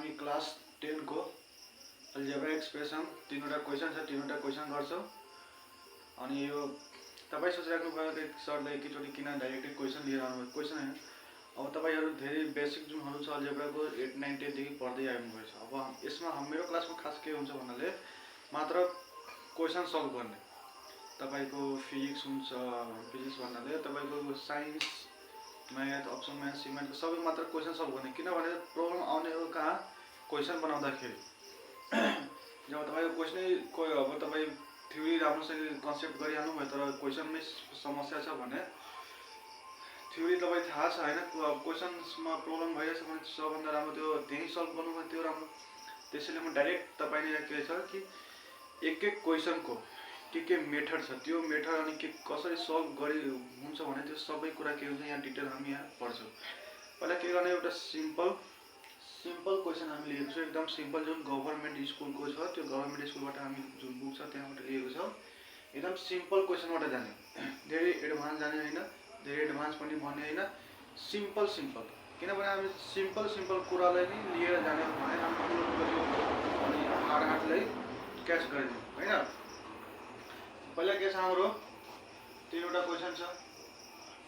हामी क्लास 10 को algebra expression तीनवटा क्वेसन छ, तीनवटा क्वेसन गर्छौं। अनि यो तपाई सोचिराख्नु भयो कि सरले एकैचोटी किन डाइरेक्टली क्वेसन लिएर आउनुभयो। क्वेसन हैन, अब तपाईहरु धेरै बेसिक जुनहरु छ अलजेब्राको 8 9 10 देखि पढ्दै आउनुभएको छ। अब यसमा मेरो क्लासमा खास के हुन्छ भन्नाले मात्र क्वेसन सल्भ गर्ने। तपाईको फिजिक्स हुन्छ, फिजिक्स भन्नाले तपाईको science, math, option math, cement सबै मात्र क्वेसन सल्भ गर्ने। किनभने प्रब्लम आउने हो कहाँ क्वेसन बनाउँदाखेरि। जब तपाईको क्वेसनै अब तपाई थ्योरी राम्रोसँग कन्सेप्ट गरिहाल्नु भयो तर क्वेसनमै समस्या छ भने थ्योरी तपाई थाहा छ हैन, क्वेसनमा प्रब्लम भइरहेछ भने सबभन्दा राम्रो त्यो त्यही सल्भ गर्नु भयो, त्यो राम्रो। त्यसैले म डाइरेक्ट तपाईले के छ कि एक एक क्वेसनको के मेथड छ, त्यो मेथड अनि के कसरी सल्भ गरि हुन्छ भने त्यो सबै कुरा के हुन्छ यहाँ डिटेल हामी यहाँ पढ्छौं। पहिला के गर्ने, एउटा सिम्पल क्वेसन हामी लिएको छौं, एकदम सिम्पल जुन गभर्नमेन्ट स्कुलको छ, त्यो गभर्नमेन्ट स्कुलबाट हामी जुन बुक छ त्यहाँबाट लिएको छौं। एकदम सिम्पल क्वेसनबाट जाने, धेरै एडभान्स जाने हैन, धेरै एडभान्स पनि भन्ने हैन, सिम्पल। किनभने हामी सिम्पल कुरालाई नै लिएर जाने हो भने हामी अनि हार्डलाई क्याच गरिदिउँ हैन। पहिला के छ हाम्रो तीनवटा क्वेसन छ।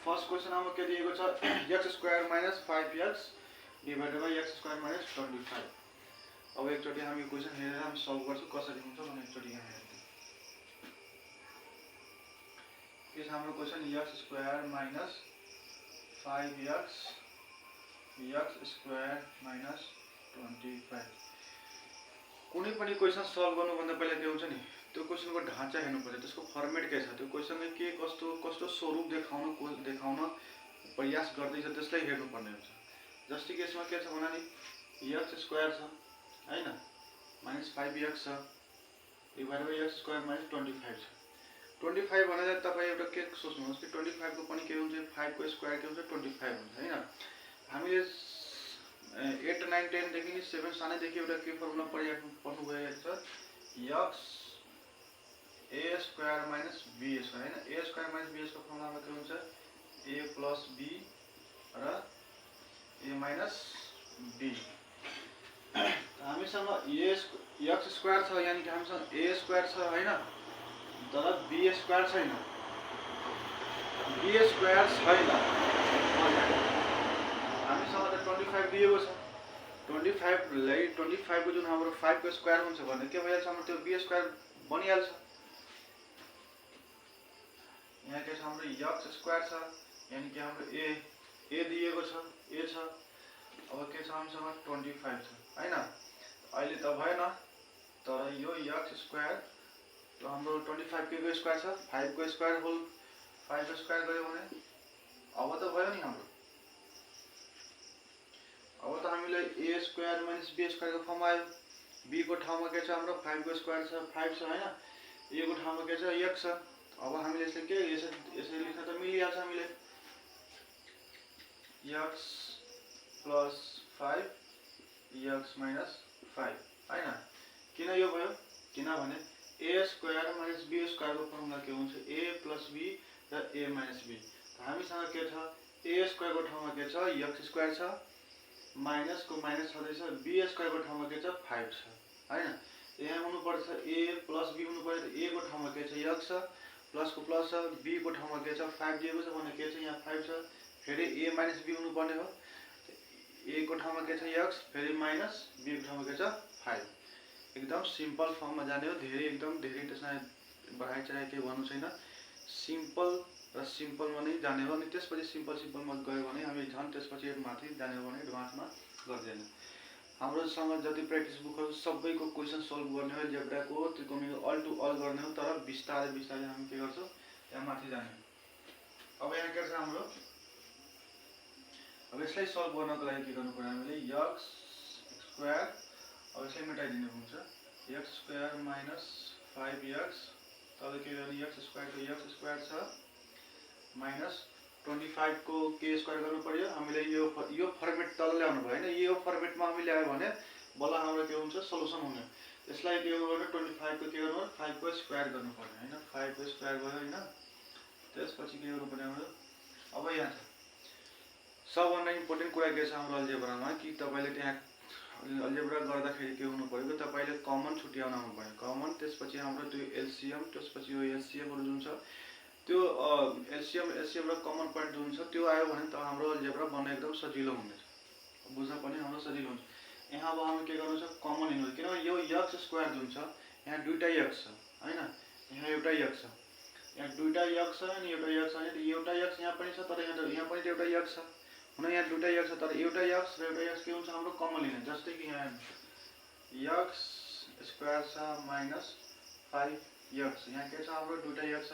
फर्स्ट क्वेसन हाम्रो के दिएको छ, x² - 5x divided by x² - 25। अब एकचोटी हामी क्वेसन हेरेर हामी सल्भ गर्छौं कसरी हुन्छ भने एकचोटी यहाँ हेरौँ। के छ हाम्रो क्वेसन, x² - 5x x² - 25। कुनै पनि क्वेसन सल्भ गर्नुभन्दा पहिला के हुन्छ नि, त्यो क्वेसनको ढाँचा हेर्नु पर्छ, त्यसको फर्मेट के छ, त्यो क्वेसनले के कस्तो स्वरूप देखाउन प्रयास गर्दैछ त्यसलाई हेर्नु पर्ने हुन्छ। जस्तै केसमा के छ भने नि x² छ हैन - 5x छ डिवाइडेड बाइ x² - 25 छ। 25 भनेर तपाई एउटा के सोच्नुहोस् कि 25 को पनि के हुन्छ, 5 को स्क्वायर के हुन्छ 25 हुन्छ हैन। हामीले 8 9 10 देखि नि 7 सानैदेखि एउटा के फर्मुला पढ्नु गएको छ, x a² - b² हैन। a² - b² को फर्मुला के हुन्छ, a + b र a - b। हामीसँग x² छ, यानी कि हामीसँग a² छ हैन, तर b² छैन। b² छैन, हामीसँग त 25 दिएको छ। 25 को जुन हाम्रो 5 को स्क्वायर हुन्छ भने के भइहाल्छ, हाम्रो त्यो b² बनिहाल्छ। यहाँ के छ हाम्रो x² छ, यानी कि हाम्रो a दिएको छ, a छ। अब के छ हामीसँग 25 छ हैन। अहिले त भएन, तर यो x² त हाम्रो 25 के स्क्वायर छ, 5 को स्क्वायर होल 5 स्क्वायर गर्यो भने अब त भयो नि हाम्रो। अब त हामीलाई a² - b² को फर्म आयो। b को ठाउँमा के छ हाम्रो 5 को स्क्वायर छ, 5 छ हैन। a को ठाउँमा के छ, x छ। अब हामीले यसले के यसरी लेख्न त मिलिहाल्छ हामीले, x + 5 x - 5 हैन। किन यो भयो, किनभने a² - b² को फर्मुला के हुन्छ, a + b र a - b। हामीसँग के छ, a² को ठाउँमा के छ, x² छ, माइनस को माइनस छदैछ, b² को ठाउँमा के छ 5 छ हैन। यहाँ हुनु पर्छ a + b हुनु पर्यो, a को ठाउँमा के छ x छ, प्लस को प्लस छ, b को ठाउँमा के छ 5 दिएको छ भने के छ यहाँ 5 छ। फेरि a - b हुनु पर्ने हो, a को ठाउँमा के छ x, फेरि माइनस b को ठाउँमा के छ 5। एकदम सिम्पल फर्ममा जाने हो, एकदम धेरै त्यसमा बढाइ चढाइ के भन्नु छैन, सिम्पल र सिम्पलमा नै जाने हो। अनि त्यसपछि सिम्पलमा गयो भने हामी झन् त्यसपछि माथि जाने हो भने एडभान्समा गर्दैन। हाम्रोसँग जति प्र्याक्टिस बुकहरु सबैको क्वेसन सल्भ गर्ने हो, अलजेब्राको त्रिकोणमितिको अल टु अल गर्ने हो, तर बिस्तारै हामी के गर्छौं त्यहाँ माथि जाने हो। अब यहाँ के छ हाम्रो, अब यसलाई सल्भ गर्नको लागि के गर्नु पर्यो हामीले, x², अब यसलाई मेटाइदिनु हुन्छ, x² - 5x तल के गर्ने x² को x² छ माइनस 25 को के स्क्वायर गर्नु पर्यो। हामीले यो फर्मेट तल ल्याउनु भयो हैन, यो फर्मेटमा हामी ल्यायो भने बल्ल हाम्रो के हुन्छ सल्युसन हुने। यसलाई के गर्नु, 25 को के गर्नु, 5 को स्क्वायर गर्नु पर्यो हैन, 5 को स्क्वायर भयो हैन। त्यसपछि के गर्नु पर्यो हाम्रो, अब यहाँ छ सबभन्दा इम्पोर्टेन्ट कुरा के छ हाम्रो अलजेब्रामा कि तपाईले त्यहाँ अल्जेब्रा गर्दाखेरि के हुनु पर्यो तपाईले कमन छुट्याउन आउनु पर्यो कमन त्यसपछि हाम्रो त्यो एलसीएम त्यसपछि यो एचसीएफहरु जुन छ त्यो एलसीएम र कमन पोइन्ट जुन छ त्यो आयो भने त हाम्रो अल्जेब्रा बन्न एकदम सजिलो हुनेछ बुझ्न पनि हाम्रो सजिलो हुन्छ यहाँ अब हामी के गर्नु छ कमन लिनु किनभने यो x स्क्वायर जुन छ यहाँ दुईटा x छ हैन यहाँ एउटा x छ यहाँ दुईटा x छ अनि एउटा x छ अनि एउटा x यहाँ पनि छ तर यहाँ पनि एउटा x छ हुन यहाँ दुईटा x छ तर एउटा x र एउटा x के हुन्छ हाम्रो कमन लिने जस्तै कि यहाँ x स्क्वायर छ माइनस 5x यहाँ के छ हाम्रो दुईटा x छ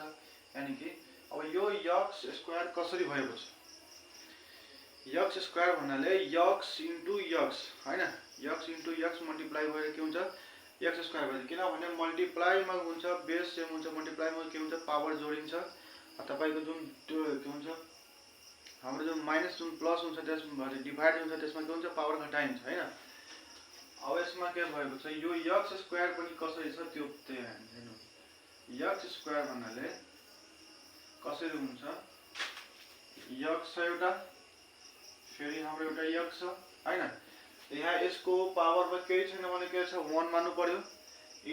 यानी कि अब यो x स्क्वायर कसरी भएको छ x स्क्वायर भन्नाले x into x हैन x into x मल्टिप्लाई भएर के हुन्छ x स्क्वायर भन्छ किनभने मल्टिप्लाई मा हुन्छ बेस सेम हुन्छ मल्टिप्लाई मा के हुन्छ पावर जोडिन्छ तपाईको जुन त्यो के हुन्छ हाम्रो जुन माइनस जुन प्लस हुन्छ त्यसमा डिभाइड हुन्छ त्यसमा के हुन्छ पावर घटाइन्छ हैन अब यसमा के भएको छ यो x स्क्वायर पनि कसरी छ त्यो हेर्नु x स्क्वायर भन्नाले कसरी हुन्छ x छ एउटा फेरि हाम्रो एउटा x छ हैन यहाँ यसको पावरमा केही छैन भने के छ 1 मान्नु पर्यो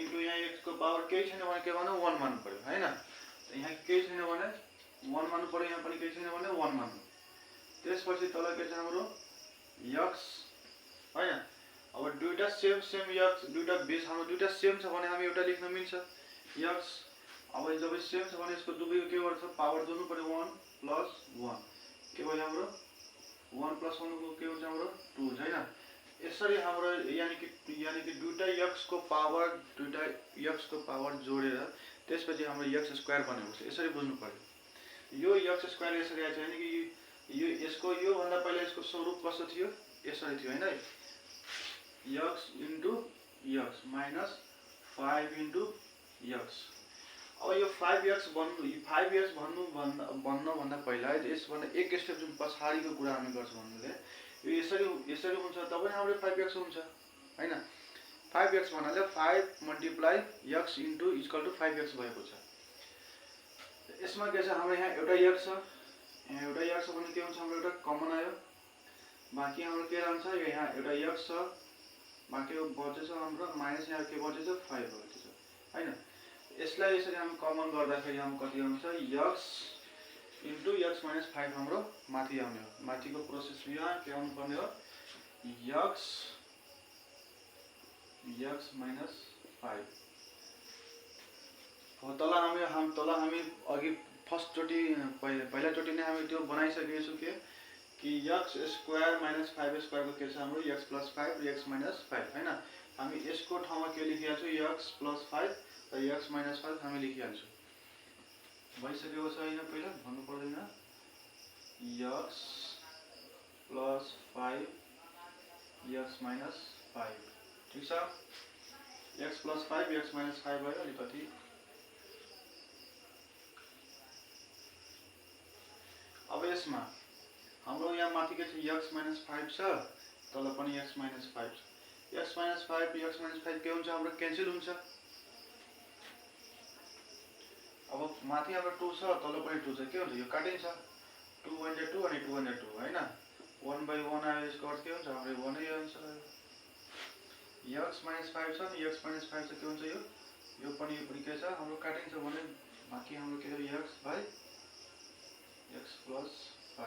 इन्टु यहाँ x को पावर केही छैन भने के भन्नु 1 मान्नु पर्यो हैन यहाँ केही छैन भने 1 मान्नु पर्यो यहाँ पनि केही छैन भने 1 मान्नु त्यसपछि तल के छ हाम्रो x हैन अब दुईटा सेम x दुईटा बेस हाम्रो दुईटा सेम छ भने हामी एउटा लेख्न मिल्छ x अब जब सेम छ भने यसको दुवैको के गर्छ पावर जोड्नु पर्यो 1 प्लस 1 के भयो हाम्रो 1 प्लस 1 को के हुन्छ हाम्रो 2 हैन यसरी हाम्रो यानी कि दुईटा x को पावर जोडेर त्यसपछि हाम्रो x स्क्वायर बनेको छ यसरी बुझ्नु पर्यो यो x स्क्वायर यसरी आछ यानी कि यो यसको यो भन्दा पहिला यसको स्वरूप कस्तो थियो यसरी थियो हैन x into x minus 5 into x अब यो 5x भन्नु भन्दा पहिला यसभन्दा एक स्टेप जुन पछाडीको कुरा हामी गर्छौं भन्नुले यो यसरी हुन्छ तब पनि हाम्रो 5x हुन्छ हैन 5x भन्नाले 5 multiply x into equal to 5x भएको छ यसमा के छ हाम्रो यहाँ एउटा x छ यहाँ एउटा x छ भने के हुन्छ हाम्रो एउटा कमन आयो बाकी हाम्रो के रहन्छ यहाँ एउटा x छ बाकी बचेछ हाम्रो माइनस यहाँ के बचेछ 5 बचेछ हैन यसलाई यसरी हामी कमन गर्दाखेरि हाम्रो कति आउँछ x into x minus 5 हाम्रो माथि आउने हो माथिको प्रोसेस यहाँ के आउनु पर्ने हो x minus 5 हो तल हामी अघि फर्स्ट चोटी पहिला चोटी नै हामी त्यो बनाइसकेको छु कि x स्क्वायर minus 5 स्क्वायर को के छ हाम्रो x plus 5 र x minus 5 हैन हामी यसको ठाउँमा के लेखिया छु x plus 5 र x minus 5 हामी लेखिहाल्छौं भइसकेको छ हैन पहिला भन्नु पर्दैन x plus 5 x minus 5 ठीक छ x plus 5 x minus 5 भयो अलिकति अब यसमा हाम्रो यहाँ माथि के छ x minus 5 छ तल पनि x minus 5 छ x minus 5 x minus 5 के हुन्छ हाम्रो क्यान्सल हुन्छ अब माथि हाम्रो 2 छ तल पनि 2 छ के हुन्छ यो काटिन्छ 2 1 2 अनि 2 1 2 हैन 1 by 1 आयो यसको अर्थ के हुन्छ हाम्रो 1 नै आन्सर आयो x minus 5 छ नि x minus 5 छ के हुन्छ यो पनि के छ हाम्रो काटिन्छ भने बाकी हाम्रो के हो x by x plus 5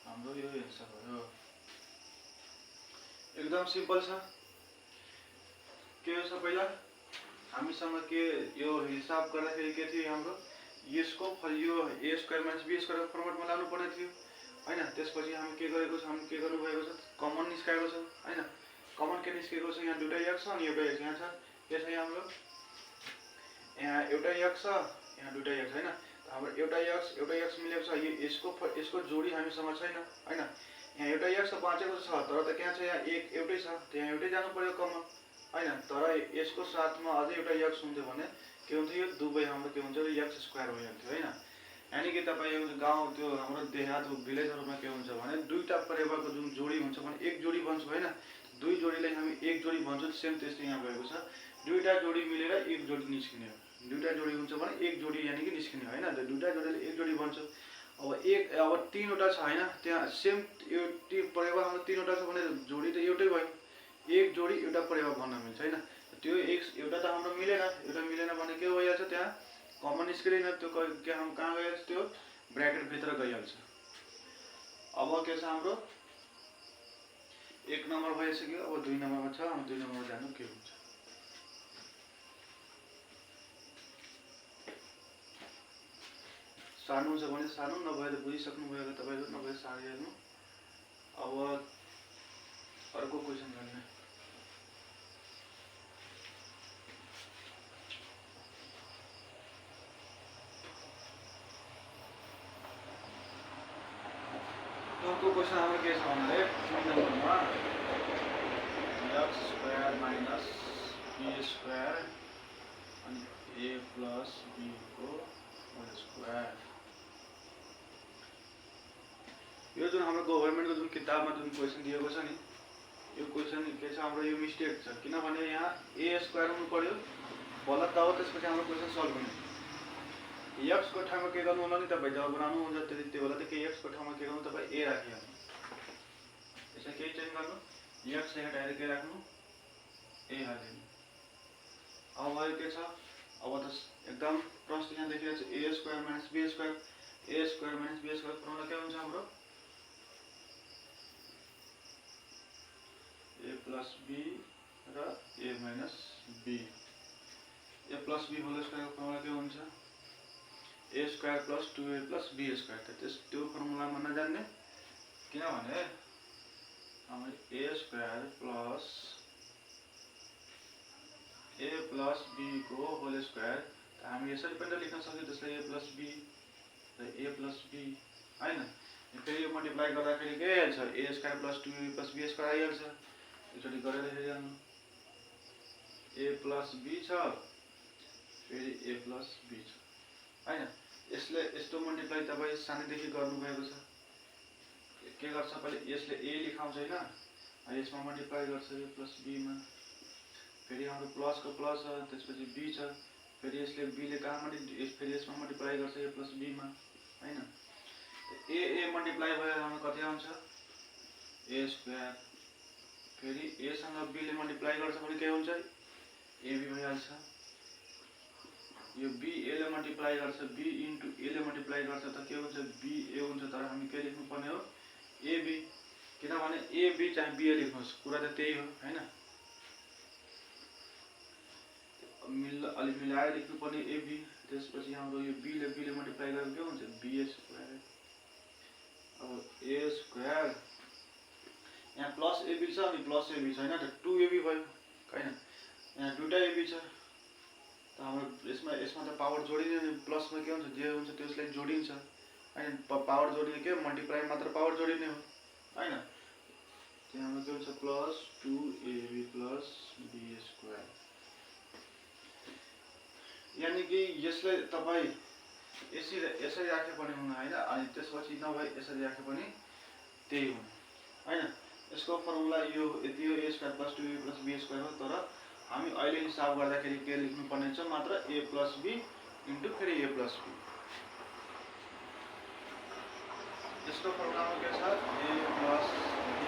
हाम्रो यो आन्सर भयो एकदम सिम्पल छ के हो पहिला हामीसँग के यो हिसाब गर्दाखेरि के थियो हाम्रो यसको यो a square minus b square फर्मेटमा लानु पर्ने थियो हैन त्यसपछि हामी के गरेको छ हामी के गर्नु भएको छ कमन निस्काएको छ हैन कमन के निस्केको छ यहाँ दुईटा x छ अनि एउटा x यहाँ छ के छ हाम्रो यहाँ एउटा x छ यहाँ दुईटा x हैन हाम्रो एउटा x मिलेको छ यो यसको जोडी हामीसँग छैन हैन यहाँ एउटा x बाँचेको छ तर त के छ यहाँ एक एउटै छ त्यहाँ एउटै जानु पर्यो कमन हैन तर यसको साथमा अझै एउटा x हुन्थ्यो भने के हुन्थ्यो यो दुबै हाम्रो के हुन्छ x स्क्वायर भइन्थ्यो हैन यानी कि तपाईको गाउँ त्यो हाम्रो देहात भिलेजहरुमा के हुन्छ भने दुईटा परेवाको जुन जोडी हुन्छ भने एक जोडी बन्छ हैन दुई जोडीलाई हामी एक जोडी भन्छौं सेम त्यस्तै यहाँ भएको छ दुईटा जोडी मिलेर एक जोडी निस्किने हो दुईटा जोडी हुन्छ भने एक जोडी यानी कि निस्किने हैन दुईटा जोडीले एक जोडी बन्छ अब तीनवटा छ हैन त्यहाँ सेम यो परेवा हाम्रो तीनवटा छ भने जोडी त एउटै भयो एक जोडी एउटा परिवार भन्न मिल्छ हैन। त्यो एक एउटा त हाम्रो मिलेन, एउटा मिलेन भने के भइहाल्छ, त्यहाँ कमन निस्किँदैन, त्यो कहाँ गइहाल्छ, त्यो ब्र्याकेट भित्र गइहाल्छ। अब के छ हाम्रो 1 नम्बर भइसक्यो। अब 2 नम्बरमा छ। अब 2 नम्बरमा जानु के हुन्छ। सार्नु हुन्छ भने सार्नु, नभए त बुझिसक्नु भयो तपाईहरु, नभए सारिहाल्नु। अब अर्को क्वेशन गर्ने। अर्को क्वेशन हाम्रो के छ भन्नाले 3 नम्बरमा x² माइनस b² अनि a प्लस b को होल स्क्वायर। यो जुन हाम्रो गभर्नमेन्टको जुन किताबमा जुन क्वेशन दिएको छ नि, यो क्वेशन के छ हाम्रो, यो मिस्टेक छ। किनभने यहाँ a² हुनु पर्यो बल्ल तब त्यसपछि हाम्रो क्वेशन सल्भ हुने। x को ठाउँमा के गर्नु होला नि तपाई, जब बनाउनु हुन्छ त्यति बेला त के x को ठाउँमा के गर्नु तपाई a राखिहाल्नु। यसै केही चेन्ज गर्नु, x ले हटाएर के राख्नु a हाल्नु। अब भयो के छ, अब त एकदम प्रश्न यहाँ देखिरहेको छ a² minus b²। a² minus b² formula के हुन्छ हाम्रो a प्लस b र a minus b। a plus b whole square को फर्मुला के हुन्छ a² plus 2a plus b²। त्यो फर्मुलामा नजान्ने, किनभने हामीले a² plus a plus b को होल स्क्वायर हामी यसरी पनि लेख्न सक्छौं, त्यसलाई a प्लस b र a प्लस b हैन। फेरि यो मल्टिप्लाई गर्दाखेरि के आइहाल्छ a² plus 2a plus b² आइहाल्छ। एकचोटी गरेर हेरिहाल्नु, a प्लस b छ, फेरि a प्लस b छ हैन। यसले यस्तो मल्टिप्लाई तपाई सानैदेखि गर्नु भएको छ। के गर्छ पहिले यसले a लेखाउँछ हैन, यसमा मल्टिप्लाई गर्छ a प्लस b मा, फेरि हाम्रो प्लस को प्लस छ, त्यसपछि b छ, फेरि यसले b ले कहाँ फेरि यसमा मल्टिप्लाई गर्छ a प्लस b मा हैन। a मल्टिप्लाई भएर हाम्रो कति आउँछ a², फेरि a सँग b ले मल्टिप्लाई गर्छ भने के हुन्छ ab भइहाल्छ। यो b a ले मल्टिप्लाई गर्छ, b इन्टु a ले मल्टिप्लाई गर्छ त के हुन्छ b a हुन्छ। तर हामी के लेख्नु पर्ने हो ab, किनभने a b चाहिँ b a लेख्नुस्, कुरा त त्यही हो हैन। अलि मिलाएर लेख्नु पर्ने ab, त्यसपछि हाम्रो यो b ले मल्टिप्लाई गरेर के हुन्छ b²। अब a² यहाँ प्लस ab छ अनि प्लस ab छ हैन, त 2ab भयो हैन। यहाँ दुईटा ab छ त हाम्रो यसमा त पावर जोडिने, प्लसमा के हुन्छ जे हुन्छ त्यसलाई जोडिन्छ हैन। पावर जोडिने के मल्टिप्लाई मात्र पावर जोडिने हो हैन। त्यहाँ के हुन्छ प्लस 2ab प्लस b²। यानी कि यसलाई तपाई यसरी राखे पनि हुन हैन, अनि त्यसपछि नभए यसरी राखे पनि त्यही हुन हैन। यसको फर्मुला यो यति हो a² plus 2a plus b² हो। तर हामी अहिले हिसाब गर्दाखेरि के लेख्नु पर्ने छ मात्र a प्लस b इन्टु फेरि a प्लस b। यसको फर्मुलामा के छ a plus b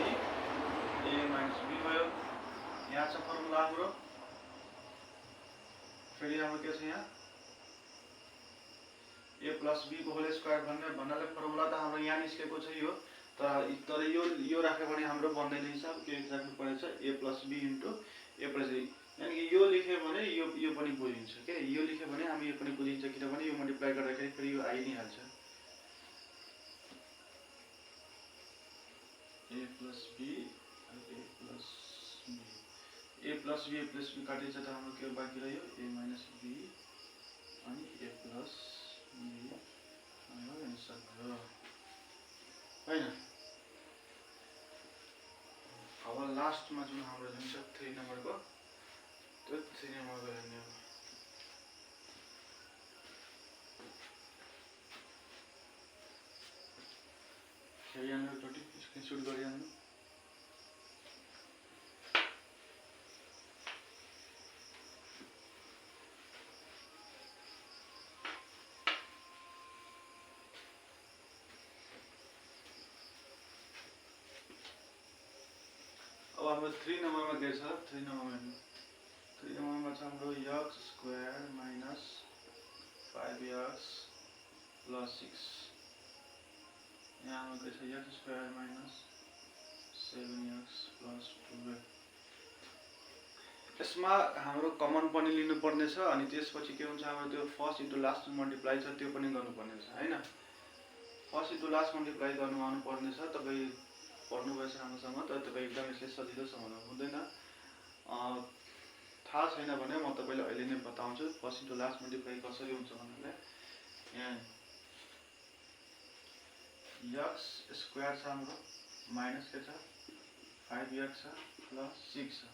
a minus b भयो। यहाँ छ फर्मुला हाम्रो, फेरि हाम्रो के छ यहाँ a प्लस b को होल स्क्वायर भन्नाले फर्मुला त हाम्रो यहाँ निस्केको छ यो। तर यो राखे भने हाम्रो बन्दैन हिसाब, के राख्नु पर्छ a plus b into a plus b। यानी कि यो लेख्यो भने यो पनि बुझिन्छ के, यो लेख्यो भने हामी यो पनि बुझिन्छ, किनभने यो मल्टिप्लाई गर्दाखेरि फेरि यो आइ नै हाल्छ a plus b a plus b काटिन्छ त हाम्रो के बाँकी रह्यो a माइनस b अनि a प्लस b हाम्रो एन्सर भयो हैन। अब लास्टमा जुन हाम्रो जुन छ 3 नम्बरको, त्यो 3 नम्बरको हेर्ने हो। हेरिहाल्नु एकचोटि, स्क्रिनसट गरिहाल्नु। अब हाम्रो 3 नम्बरमा के छ 3 नम्बरमा छ हाम्रो x square minus 5x plus 6 यहाँ हाम्रो के छ x square minus 7x plus 2 यसमा हाम्रो कमन पनि लिनुपर्ने छ अनि त्यसपछि के हुन्छ हाम्रो त्यो फर्स्ट इन्टु लास्ट मल्टिप्लाई छ त्यो पनि गर्नुपर्ने छ हैन फर्स्ट इन्टु लास्ट मल्टिप्लाई गर्नु आउनुपर्ने छ तपाई पढ्नुभएछ राम्रोसँग तर तपाई एकदम यसले सजिलो सम्झाउनु हुँदैन थाहा छैन भने म तपाईलाई अहिले नै बताउँछु फर्स्ट इन्टु लास्ट मल्टिप्लाई कसरी हुन्छ भन्नाले यहाँ x स्क्वायर छ हाम्रो माइनस के छ 5x छ प्लस 6 छ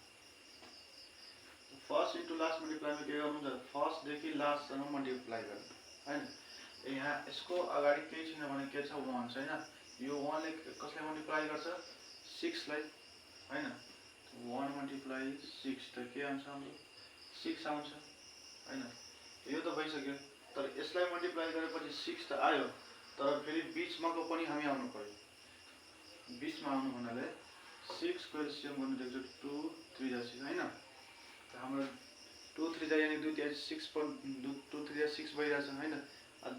फर्स्ट इन्टु लास्ट मल्टिप्लाई में के गर्नुहुन्छ फर्स्ट देखि लास्ट सम्म मल्टिप्लाई गर्नु हैन यहाँ यसको अगाडि केही छैन भने के छ 1 छैन यो 1 ले कसले मल्टिप्लाई गर्छ 6 लाई हैन 1 मल्टिप्लाई 6 त के आउँछ हाम्रो 6 आउँछ हैन यो त भइसक्यो तर यसलाई मल्टिप्लाई गरेपछि 6 त आयो तर फेरि बीचमाको पनि हामी आउनु पर्यो बीचमा आउनु भन्नाले 6 को एलसीएम गर्नु देख्छु 2 3 जा 6 हैन हाम्रो 2 3 जा यानी 2 3 6 2 3 जा 6 भइराछ हैन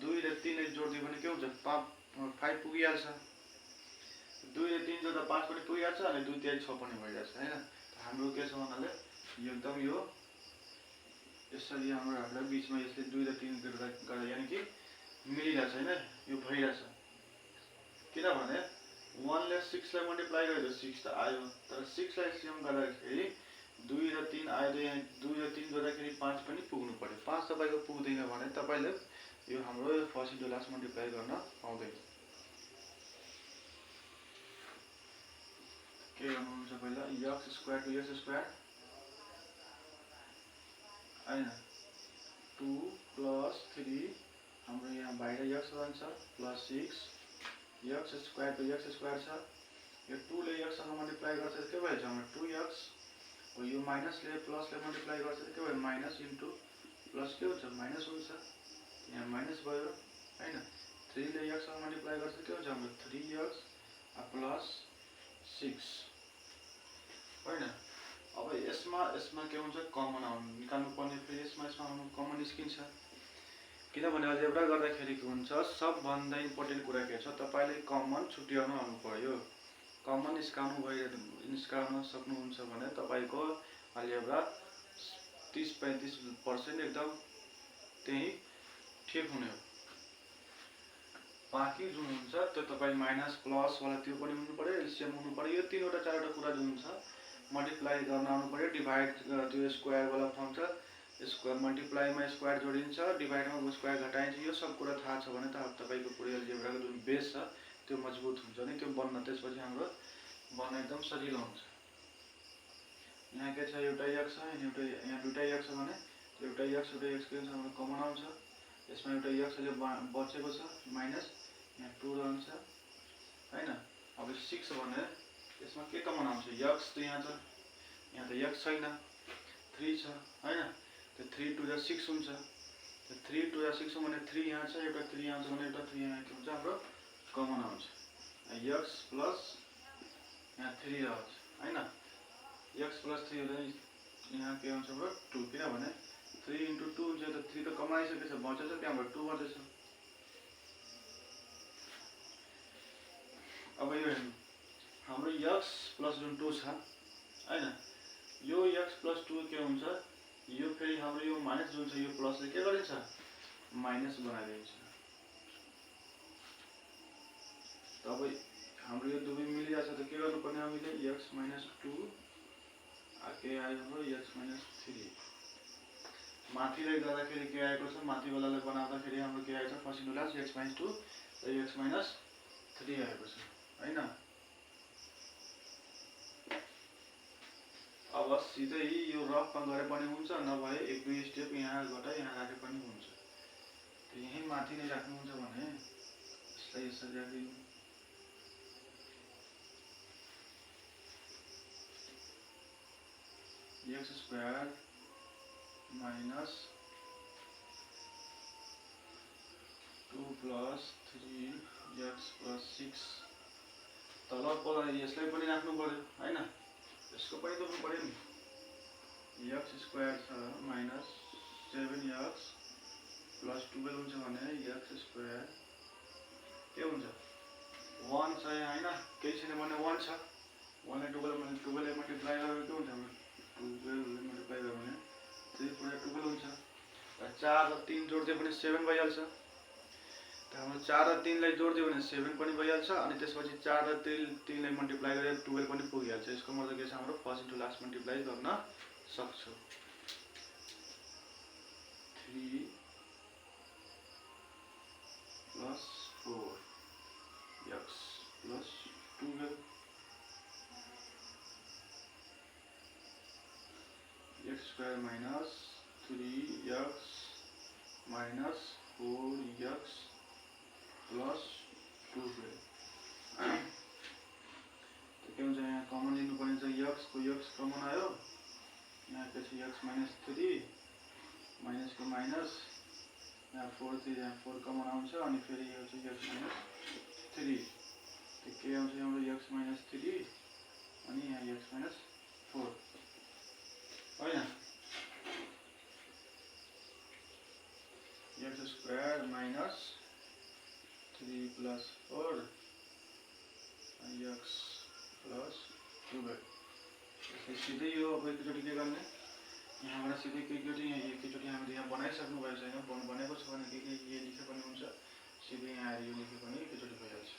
2 र 3 ले जोड्दियो भने के हुन्छ 5 पुगिहाल्छ 2 र 3 जोड्दा 5 पनि पुगिहाल्छ अनि 2 3 6 पनि भइराछ हैन हाम्रो के छ भन्नाले यो एकदम यो यसरी हामीलाई बीचमा यसले 2 र 3 गर्दा यानी कि मिलिराछ हैन यो भइराछ किनभने 1 ले 6 लाई मल्टिप्लाई गर्दा 6 त आयो तर 6 लाई एलसीएम गर्दाखेरि 2 र 3 आयो यहाँ 2 र 3 गर्दाखेरि 5 पनि पुग्नु पर्यो 5 तपाईको पुग्दैन भने तपाईले यो हाम्रो फर्स्ट इन्टु लास्ट मल्टिप्लाई गर्न पाउँदैन के गर्नुहुन्छ पहिला x square to x square हैन 2 प्लस 3 हाम्रो यहाँ बाहिर x रहन्छ plus 6 x square to x square छ यो 2 ले x सँग मल्टिप्लाई गर्छ के भन्छ हाम्रो 2x और यो माइनस ले प्लस ले मल्टिप्लाई गर्छ के भयो माइनस इन्टु प्लस के हुन्छ माइनस हुन्छ यहाँ माइनस भयो हैन 3 ले x सँग मल्टिप्लाई गर्छ के हुन्छ हाम्रो 3x प्लस 6 हैन अब यसमा के हुन्छ कमन आउनु निकाल्नु पर्ने फेरि यसमा आउनु कमन निस्किन्छ किनभने अलजेब्रा गर्दाखेरि के हुन्छ सबभन्दा इम्पोर्टेन्ट कुरा के छ तपाईले कमन छुट्याउन आउनु पर्यो कमन निस्काउन सक्नुहुन्छ भने तपाईको अलजेब्रा 30-35% एकदम त्यही ठीक हुने हो बाँकी जुन हुन्छ त्यो तपाई माइनस प्लस वाला त्यो पनि हुनु पर्यो एलसीएम हुनु पर्यो यो तीनवटा चारवटा कुरा जुन हुन्छ मल्टिप्लाई गर्न आउनु पर्यो डिभाइड त्यो स्क्वायर वाला फर्म छ स्क्वायर मल्टिप्लाई मा स्क्वायर जोडिन्छ डिभाइड मा स्क्वायर घटाइन्छ यो सब कुरा थाहा छ भने त तपाईको पुरै अलजेब्राको जुन बेस छ त्यो मजबुत हुन्छ नि त्यो बन्न त्यसपछि हाम्रो बन्न एकदम सजिलो हुन्छ यहाँ के छ एउटा x छ अनि यहाँ दुईटा x छ भने एउटा x के हुन्छ हाम्रो कमन आउँछ यसमा एउटा x ले बचेको छ माइनस यहाँ 2 रहन्छ हैन अब 6 भने यसमा के कमन आउँछ x त यहाँ त x छैन 3 छ हैन त्यो 3 2 जा 6 हुन्छ त्यो 3 2 जा 6 भने 3 यहाँ छ एउटा 3 आउँछ भने एउटा 3 यहाँ के हुन्छ हाम्रो कमन आउँछ x प्लस यहाँ 3 रहन्छ हैन x प्लस 3 हुँदा यहाँ के हुन्छ हाम्रो 2 किनभने 3 into 2 हुन्छ त 3 त कमन आइसकेछ बचेछ त्यहाँबाट 2 बचेछ अब यो हाम्रो x प्लस जुन 2 छ हैन यो x प्लस 2 के हुन्छ यो फेरि हाम्रो यो माइनस जुन छ यो प्लसले के गरिन्छ माइनस बनाइदिन्छ तब हाम्रो यो दुवै मिलिरहेछ त के गर्नुपर्ने हामीले x minus 2 के आयो हाम्रो x minus 3 माथिले गर्दाखेरि के आएको छ माथिवालाले बनाउँदाखेरि हाम्रो के आएको छ first into last x minus 2 र x minus 3 आएको छ हैन अब सिधै यो रफमा गरे पनि हुन्छ नभए एक दुई स्टेप यहाँबाट यहाँ राखे पनि हुन्छ त यही माथि नै राख्नुहुन्छ भने यसलाई यसरी राखिदिनु x square minus 2 plus 3 x plus 6 तल पर यसलाई पनि राख्नु पर्यो हैन यसको पनि त पऱ्यो नि x स्क्वायर छ माइनस 7x प्लस 12 हुन्छ भने x स्क्वायर के हुन्छ 1 छ यहाँ हैन केही छैन भने 1 छ 1 ले 12 ले मल्टिप्लाई गरेर के हुन्छ हाम्रो 12 ले मल्टिप्लाई गर्यो भने 3 पुरा 12 हुन्छ र 4 र 3 जोड्दै पनि 7 भइहाल्छ त हाम्रो 4 र 3 लाई जोड्दै भने 7 पनि भइहाल्छ अनि त्यसपछि 4 र 3 लाई मल्टिप्लाई गरेर 12 पनि पुगिहाल्छ यसको मतलब के छ हाम्रो फर्स्ट इन्टु लास्ट मल्टिप्लाई गर्न सक्छौं 3 plus 4x plus 12 x square minus 3x minus 4x plus 12 तो के हुन्छ यहाँ कमन लिनु पर्ने छ x को x कमन आयो यहाँ पछि x minus 3 माइनस को माइनस यहाँ 4 3 यहाँ 4 कमन आउँछ अनि फेरि यो चाहिँ x minus 3 तो के आउँछ हाम्रो x minus 3 अनि यहाँ x minus 4 हैन x square minus 3 plus 4 x plus 12 यसले सिधै यो अब एकचोटि के गर्ने यहाँबाट सिधै एकैचोटि हामीले यहाँ बनाइसक्नु भएको छैन बनेको छ भने के ये लेखे पनि हुन्छ सिधै यहाँ आएर यो लेखे पनि एकैचोटि भइहाल्छ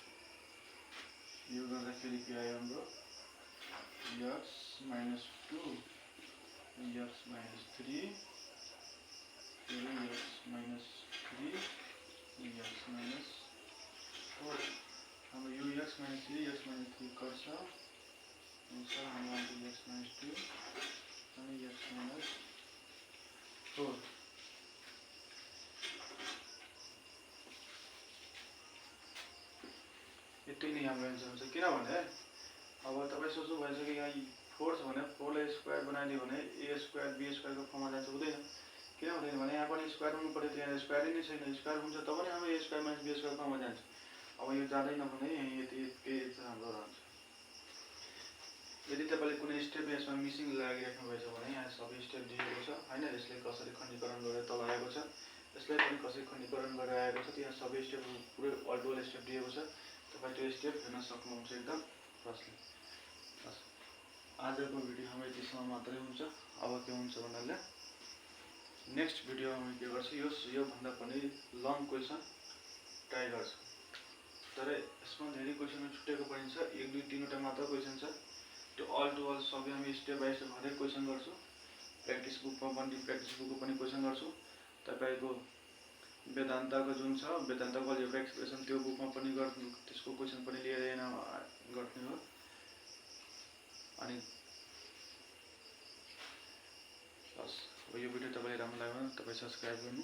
यो गर्दाखेरि के आयो हाम्रो x minus 2 x minus 3 x minus 3 x minus 4 हाम्रो यो x minus 3 x minus 3 कट्छ हुन्छ हाम्रो x minus 2 अनि x minus 4 यति नै हाम्रो आन्सर हुन्छ किनभने अब तपाई सोच्नु भएछ कि यहाँ 4 छ भने 4 लाई स्क्वायर बनाइदियो भने a स्क्वायर b स्क्वायर को फर्ममा जान्छ हुँदैन किन हुँदैन भने यहाँ पनि स्क्वायर हुनु पर्यो त्यहाँ स्क्वायर नै छैन स्क्वायर हुन्छ तब नि हाम्रो a square minus b square फर्ममा जान्छ अब यो जाँदैन भने यही यति के हाम्रो रहन्छ यदि तपाईले कुनै स्टेप यसमा मिसिङ लागिराख्नु भएछ भने यहाँ सबै स्टेप दिएको छ हैन यसले कसरी खण्डीकरण गरेर तल आएको छ यसलाई पनि कसरी खण्डीकरण गरेर आएको छ त्यहाँ सबै स्टेप पुरै अल्टोल स्टेप दिएको छ तपाई त्यो स्टेप हेर्न सक्नुहुन्छ एकदम फर्स्टली बस आजको भिडियो हाम्रो यतिसम्म मात्रै हुन्छ अब के हुन्छ भन्नाले नेक्स्ट भिडियोमा म के गर्छु यो भन्दा पनि लङ क्वेशन ट्राई गर्छु तर यसमा धेरै क्वेशन छुटेको पनि छ 1 2 3 वटा मात्र क्वेशन छ त्यो अल टु अल सबै हामी स्टेप बाइ स्टेप हरेक क्वेशन गर्छु प्र्याक्टिस बुकमा पनि प्र्याक्टिस बुकको पनि क्वेशन गर्छु तपाईको वेदान्तको जुन छ वेदान्तको अल्जेब्रा एक्सप्रेसन त्यो बुकमा पनि गर्नु त्यसको क्वेशन पनि लिएर यहाँ गर्ने हो अनि बस यो भिडियो तपाईलाई राम्रो लाग्यो भने तपाई सब्स्क्राइब गर्नु